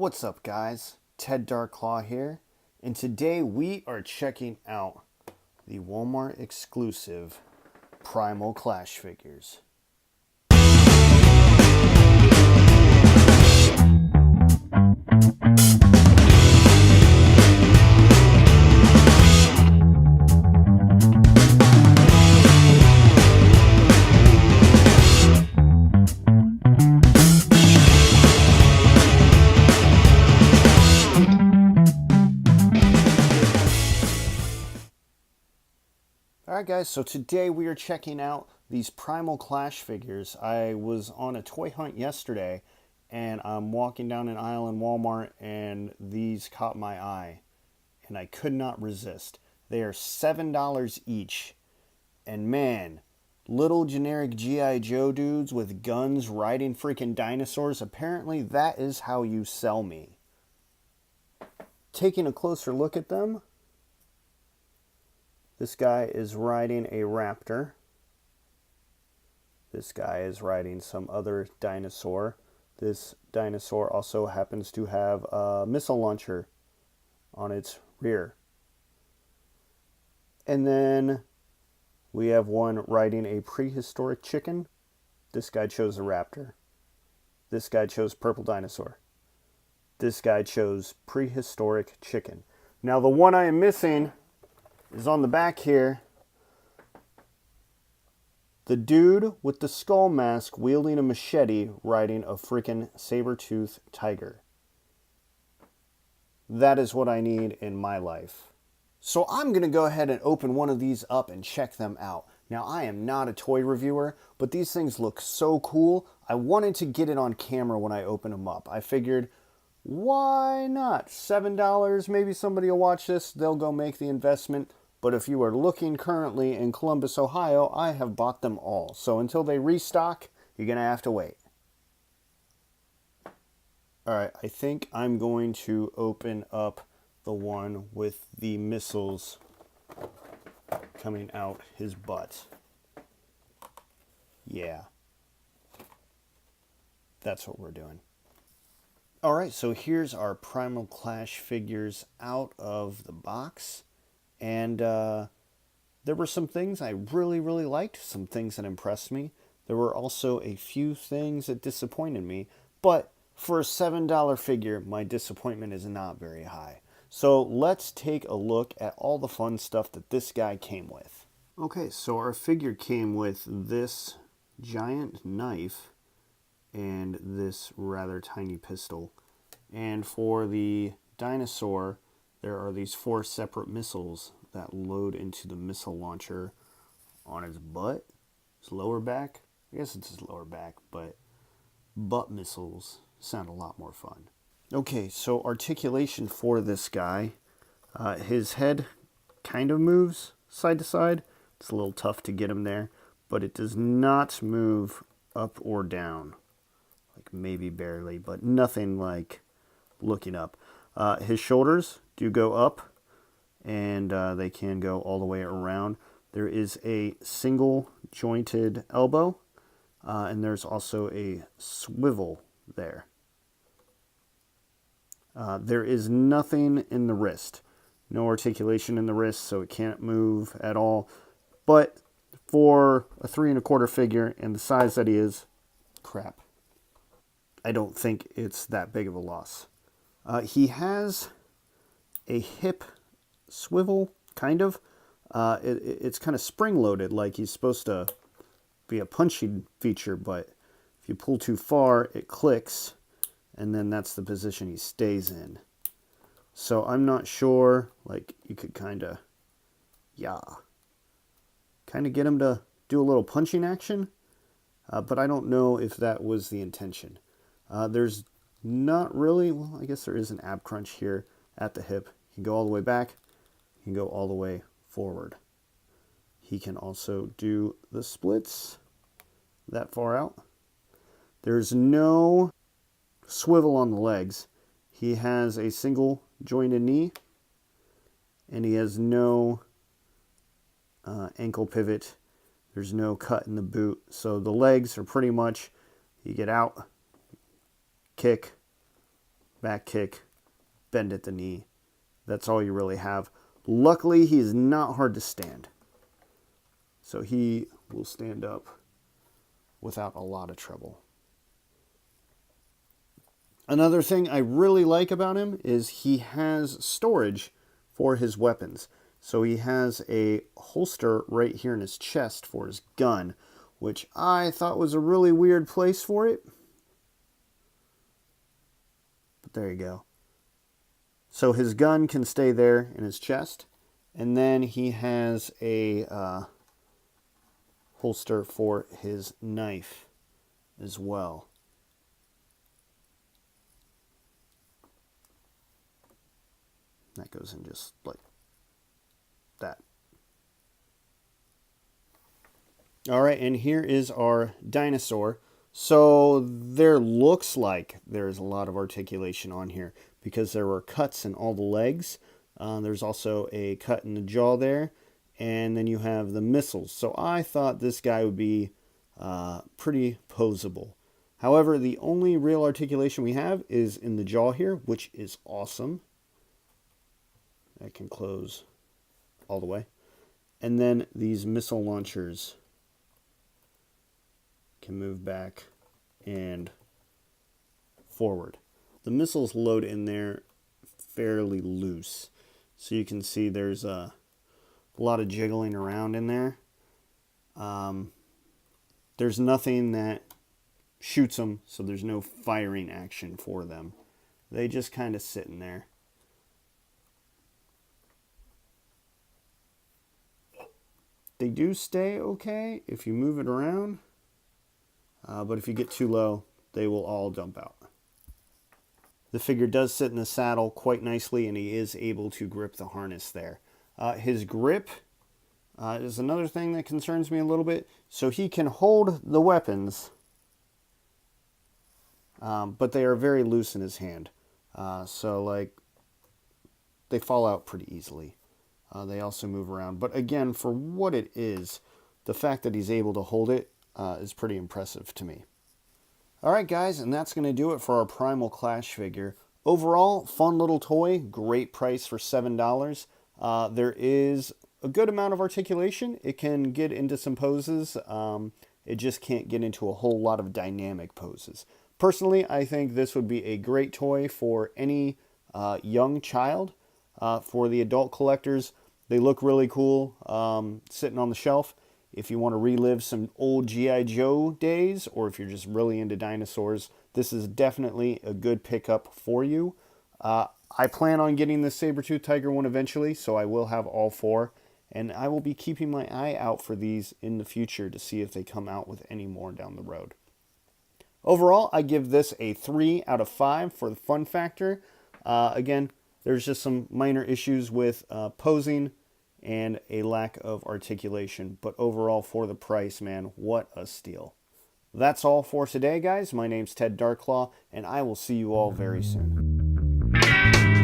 What's up, guys? Ted Darklaw here, and today we are checking out the Walmart Exclusive Primal Clash figures. Alright guys, so today we are checking out these Primal Clash figures. I was on a toy hunt yesterday and I'm walking down an aisle in Walmart and these caught my eye and I could not resist. They are $7 each, and man, little generic G.I. Joe dudes with guns riding freaking dinosaurs, apparently that is how you sell me. Taking a closer look at them, this guy is riding a raptor. This guy is riding some other dinosaur. This dinosaur also happens to have a missile launcher on its rear. And then we have one riding a prehistoric chicken. This guy chose a raptor. This guy chose purple dinosaur. This guy chose prehistoric chicken. Now the one I am missing is on the back here. The dude with the skull mask wielding a machete riding a freaking saber-toothed tiger. That is what I need in my life. So I'm going to go ahead and open one of these up and check them out. Now I am not a toy reviewer, but these things look so cool. I wanted to get it on camera when I open them up. I figured, why not? $7, maybe somebody will watch this, they'll go make the investment. But if you are looking currently in Columbus, Ohio, I have bought them all. So until they restock, you're going to have to wait. Alright, I think I'm going to open up the one with the missiles coming out his butt. Yeah. That's what we're doing. Alright, so here's our Primal Clash figures out of the box. And there were some things I really liked, some things that impressed me. There were also a few things that disappointed me, but for a $7 figure, my disappointment is not very high. So let's take a look at all the fun stuff that this guy came with. Okay, so our figure came with this giant knife and this rather tiny pistol. And for the dinosaur, there are these 4 separate missiles that load into the missile launcher on his butt, his lower back. I guess it's his lower back, but butt missiles sound a lot more fun. Okay, so articulation for this guy. His head kind of moves side to side. It's a little tough to get him there, but it does not move up or down. Like maybe barely, but nothing like looking up. His shoulders do go up, and they can go all the way around. There is a single jointed elbow, and there's also a swivel there. There is nothing in the wrist. No articulation in the wrist, so it can't move at all. But for a 3 1/4 figure and the size that he is, crap. I don't think it's that big of a loss. He has a hip swivel, kind of. It's kind of spring-loaded, like he's supposed to be a punching feature, but if you pull too far, it clicks, and then that's the position he stays in. So I'm not sure, like, you could kind of get him to do a little punching action, but I don't know if that was the intention. There's not really, well, I guess there is an ab crunch here at the hip. He can go all the way back, he can go all the way forward. He can also do the splits that far out. There's no swivel on the legs. He has a single jointed knee, and he has no ankle pivot. There's no cut in the boot. So the legs are pretty much, you get out, kick, back kick, bend at the knee. That's all you really have. Luckily, he is not hard to stand. So he will stand up without a lot of trouble. Another thing I really like about him is he has storage for his weapons. So he has a holster right here in his chest for his gun, which I thought was a really weird place for it. But there you go. So his gun can stay there in his chest. And then he has a holster for his knife as well. That goes in just like that. All right, and here is our dinosaur. So there looks like there's a lot of articulation on here because there were cuts in all the legs. There's also a cut in the jaw there, and then you have the missiles. So I thought this guy would be pretty posable. However, the only real articulation we have is in the jaw here, which is awesome. That can close all the way. And then these missile launchers can move back and forward. The missiles load in there fairly loose. So you can see there's a lot of jiggling around in there. There's nothing that shoots them, so there's no firing action for them. They just kind of sit in there. They do stay okay if you move it around, but if you get too low, they will all dump out. The figure does sit in the saddle quite nicely, and he is able to grip the harness there. His grip is another thing that concerns me a little bit. So he can hold the weapons, but they are very loose in his hand. So like they fall out pretty easily. They also move around. But again, for what it is, the fact that he's able to hold it is pretty impressive to me. Alright guys, and that's going to do it for our Primal Clash figure. Overall, fun little toy, great price for $7. There is a good amount of articulation. It can get into some poses. It just can't get into a whole lot of dynamic poses. Personally, I think this would be a great toy for any young child. For the adult collectors, they look really cool sitting on the shelf. If you want to relive some old G.I. Joe days, or if you're just really into dinosaurs, this is definitely a good pickup for you. I plan on getting the saber-tooth tiger one eventually, so I will have all four. And I will be keeping my eye out for these in the future to see if they come out with any more down the road. Overall, I give this a 3 out of 5 for the fun factor. Again, there's just some minor issues with posing and a lack of articulation. But overall, for the price, man, what a steal. That's all for today, guys. My name's Ted Darklaw, and I will see you all very soon.